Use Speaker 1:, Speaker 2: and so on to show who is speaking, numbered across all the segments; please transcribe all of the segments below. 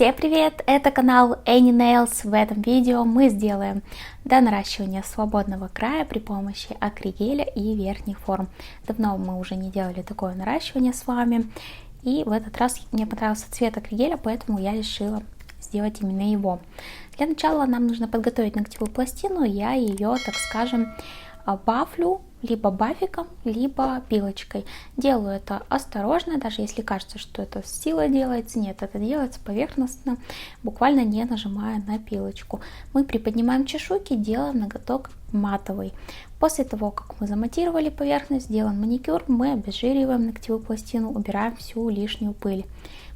Speaker 1: Всем привет! Это канал Any Nails. В этом видео мы сделаем донаращивание свободного края при помощи акригеля и верхних форм. Давно мы уже не делали такое наращивание с вами. И в этот раз мне понравился цвет акригеля, поэтому я решила сделать именно его. Для начала нам нужно подготовить ногтевую пластину. Я ее, так скажем, бафлю либо бафиком, либо пилочкой. Делаю это осторожно, даже если кажется, что это с силой делается. Нет, это делается поверхностно, буквально не нажимая на пилочку. Мы приподнимаем чешуйки, делаем ноготок матовый. После того, как мы заматировали поверхность, сделан маникюр, мы обезжириваем ногтевую пластину, убираем всю лишнюю пыль.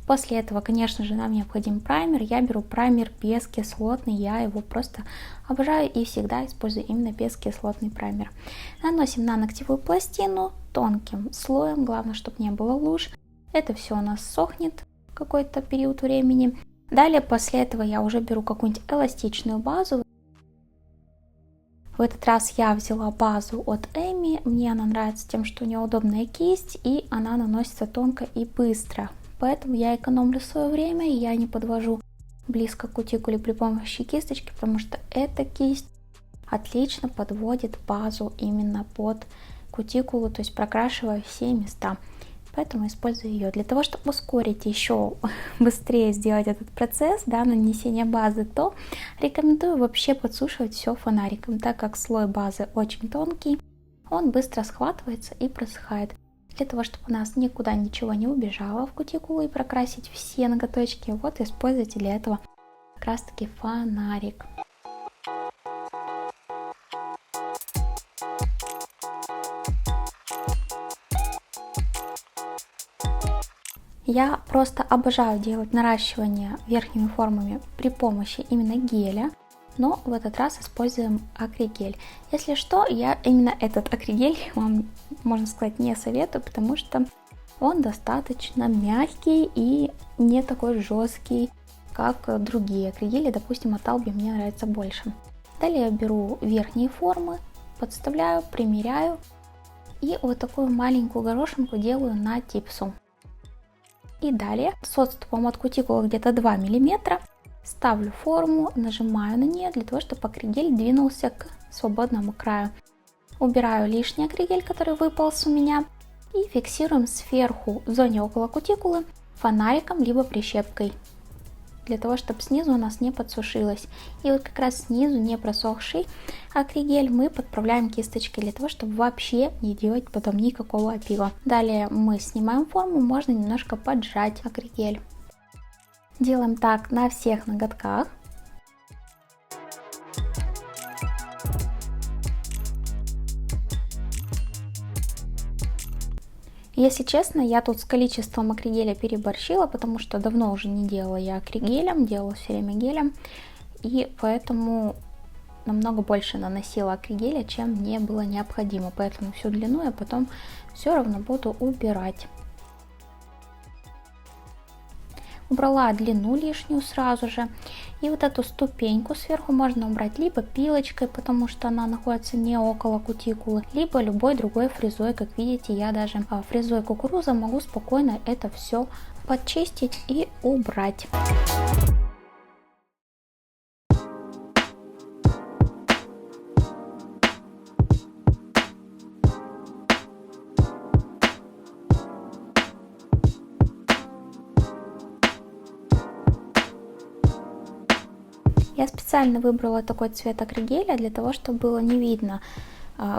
Speaker 1: После этого, конечно же, нам необходим праймер. Я беру праймер бескислотный, я его просто обожаю и всегда использую именно бескислотный праймер. Наносим на ногтевую пластину тонким слоем, главное, чтобы не было луж. Это все у нас сохнет какой-то период времени. Далее, после этого я уже беру какую-нибудь эластичную базу. В этот раз я взяла базу от Эми. Мне она нравится тем, что у нее удобная кисть и она наносится тонко и быстро. Поэтому я экономлю свое время, я не подвожу близко к кутикуле при помощи кисточки, потому что эта кисть отлично подводит базу именно под кутикулу, то есть прокрашивая все места. Поэтому использую ее. Для того, чтобы ускорить еще быстрее сделать этот процесс, нанесения базы, то рекомендую вообще подсушивать все фонариком, так как слой базы очень тонкий, он быстро схватывается и просыхает. Для того, чтобы у нас никуда ничего не убежало в кутикулу и прокрасить все ноготочки, вот используйте для этого как раз таки фонарик. Я просто обожаю делать наращивание верхними формами при помощи именно геля. Но в этот раз используем акригель. Если что, я именно этот акригель вам, можно сказать, не советую, потому что он достаточно мягкий и не такой жесткий, как другие акригели. Допустим, от Albi мне нравится больше. Далее я беру верхние формы, подставляю, примеряю и вот такую маленькую горошинку делаю на типсу. И далее с отступом от кутикулы где-то 2 мм ставлю форму, нажимаю на нее для того, чтобы акригель двинулся к свободному краю. Убираю лишний акригель, который выполз у меня, и фиксируем сверху в зоне около кутикулы фонариком либо прищепкой, для того, чтобы снизу у нас не подсушилось. И вот как раз снизу не просохший акригель мы подправляем кисточкой, для того, чтобы вообще не делать потом никакого опила. Далее мы снимаем форму, можно немножко поджать акригель. Делаем так на всех ноготках. Если честно, я тут с количеством акригеля переборщила, потому что давно уже не делала я акригелем, делала все время гелем. И поэтому намного больше наносила акригеля, чем мне было необходимо. Поэтому всю длину я потом все равно буду убирать. Убрала длину лишнюю сразу же. И вот эту ступеньку сверху можно убрать либо пилочкой, потому что она находится не около кутикулы, либо любой другой фрезой. Как видите, я даже фрезой кукуруза могу спокойно это все подчистить и убрать. Я специально выбрала такой цвет акригеля для того, чтобы было не видно,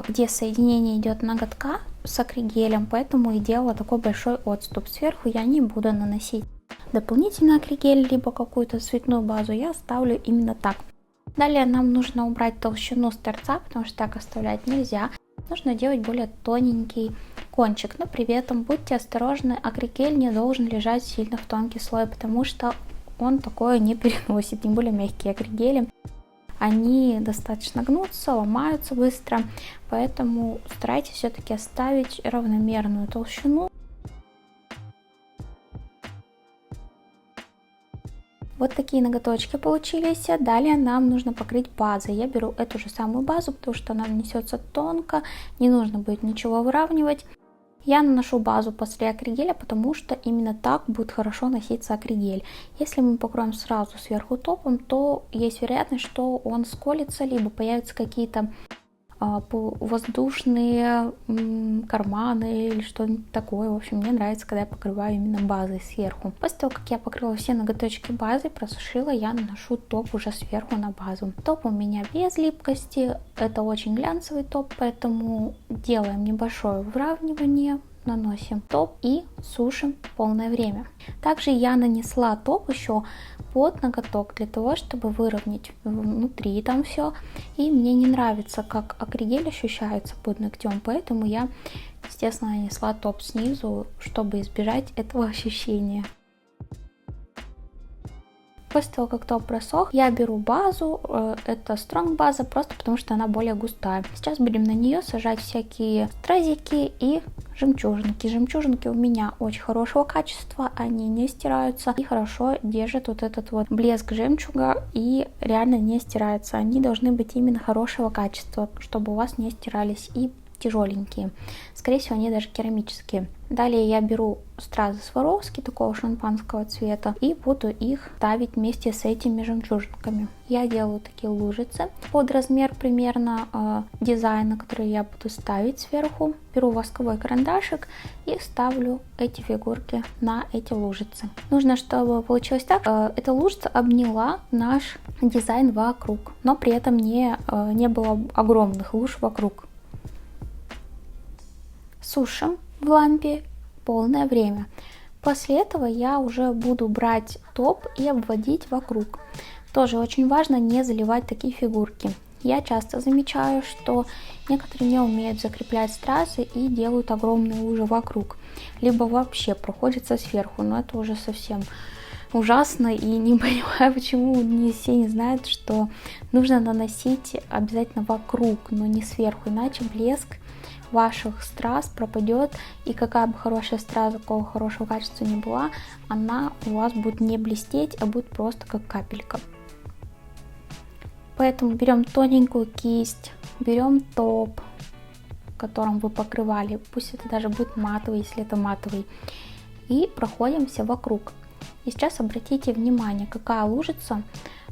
Speaker 1: где соединение идет ноготка с акригелем, поэтому и делала такой большой отступ. Сверху я не буду наносить дополнительный акригель, либо какую-то цветную базу, я оставлю именно так. Далее нам нужно убрать толщину с торца, потому что так оставлять нельзя. Нужно делать более тоненький кончик, но при этом будьте осторожны, акригель не должен лежать сильно в тонкий слой, потому что он такое не переносит, тем более мягкие акригели. Они достаточно гнутся, ломаются быстро, поэтому старайтесь все-таки оставить равномерную толщину. Вот такие ноготочки получились. Далее нам нужно покрыть базой. Я беру эту же самую базу, потому что она нанесется тонко, не нужно будет ничего выравнивать. Я наношу базу после акригеля, потому что именно так будет хорошо носиться акригель. Если мы покроем сразу сверху топом, то есть вероятность, что он сколется, либо появятся какие-то воздушные карманы или что-нибудь такое. В общем, мне нравится, когда я покрываю именно базой сверху. После того, как я покрыла все ноготочки базой, просушила, я наношу топ уже сверху на базу. Топ у меня без липкости, это очень глянцевый топ, поэтому делаем небольшое выравнивание, наносим топ и сушим полное время. Также я нанесла топ еще под ноготок для того, чтобы выровнять внутри там все. И мне не нравится, как акригель ощущается под ногтем, поэтому я, естественно, нанесла топ снизу, чтобы избежать этого ощущения. После того, как топ просох, я беру базу, это Strong база, просто потому что она более густая. Сейчас будем на нее сажать всякие стразики и жемчужинки. Жемчужинки у меня очень хорошего качества, они не стираются и хорошо держат вот этот вот блеск жемчуга и реально не стираются. Они должны быть именно хорошего качества, чтобы у вас не стирались и тяжеленькие. Скорее всего, они даже керамические. Далее я беру стразы Сваровски такого шампанского цвета и буду их ставить вместе с этими жемчужинками. Я делаю такие лужицы под размер примерно дизайна, который я буду ставить сверху. Беру восковой карандашик и ставлю эти фигурки на эти лужицы. Нужно, чтобы получилось так, эта лужица обняла наш дизайн вокруг, но при этом не было огромных луж вокруг. Сушим в лампе полное время. После этого я уже буду брать топ и обводить вокруг. Тоже очень важно не заливать такие фигурки. Я часто замечаю, что некоторые не умеют закреплять стразы и делают огромные лужи вокруг. Либо вообще проходятся сверху, но это уже совсем ужасно, и не понимаю, почему не все не знают, что нужно наносить обязательно вокруг, но не сверху, иначе блеск ваших страз пропадет, и какая бы хорошая страза, какого хорошего качества ни была, она у вас будет не блестеть, а будет просто как капелька. Поэтому берем тоненькую кисть, берем топ, которым вы покрывали, пусть это даже будет матовый, если это матовый, и проходимся вокруг. И сейчас обратите внимание, какая лужица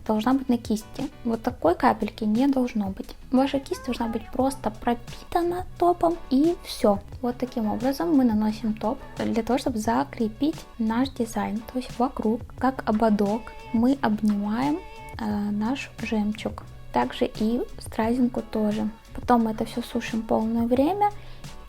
Speaker 1: должна быть на кисти. Вот такой капельки не должно быть. Ваша кисть должна быть просто пропитана топом, и все. Вот таким образом мы наносим топ для того, чтобы закрепить наш дизайн. То есть вокруг, как ободок, мы обнимаем наш жемчуг. Также и стразинку тоже. Потом мы это все сушим полное время,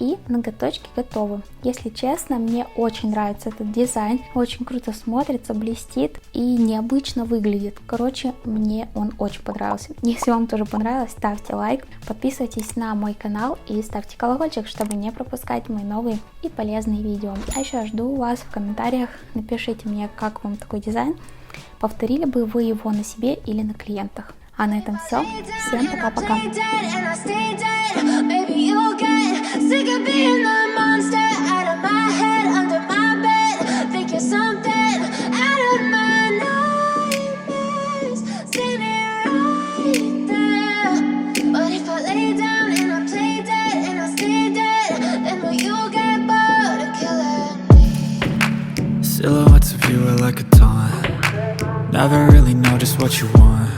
Speaker 1: и ноготочки готовы. Если честно, мне очень нравится этот дизайн, очень круто смотрится, блестит и необычно выглядит. Короче, мне он очень понравился. Если вам тоже понравилось, ставьте лайк, подписывайтесь на мой канал и ставьте колокольчик, чтобы не пропускать мои новые и полезные видео. А еще жду вас в комментариях, напишите мне, как вам такой дизайн, повторили бы вы его на себе или на клиентах. А на этом все. Всем пока-пока. Sick of being the monster out of my head, under my bed, thinking something out of my nightmares, standing right there. But if I lay down and I play dead and I stay dead, then will you get bored of killing me? Silhouettes of you are like a taunt. Never really know just what you want.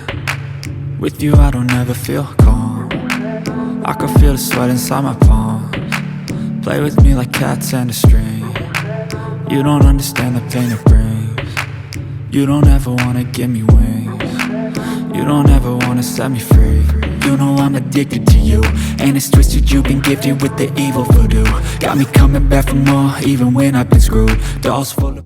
Speaker 1: With you I don't ever feel calm. I can feel the sweat inside my palms. Play with me like cats and a string. You don't understand the pain it brings. You don't ever wanna give me wings. You don't ever wanna set me free. You know I'm addicted to you, and it's twisted, you've been gifted with the evil voodoo. Got me coming back for more, even when I've been screwed. Dolls full of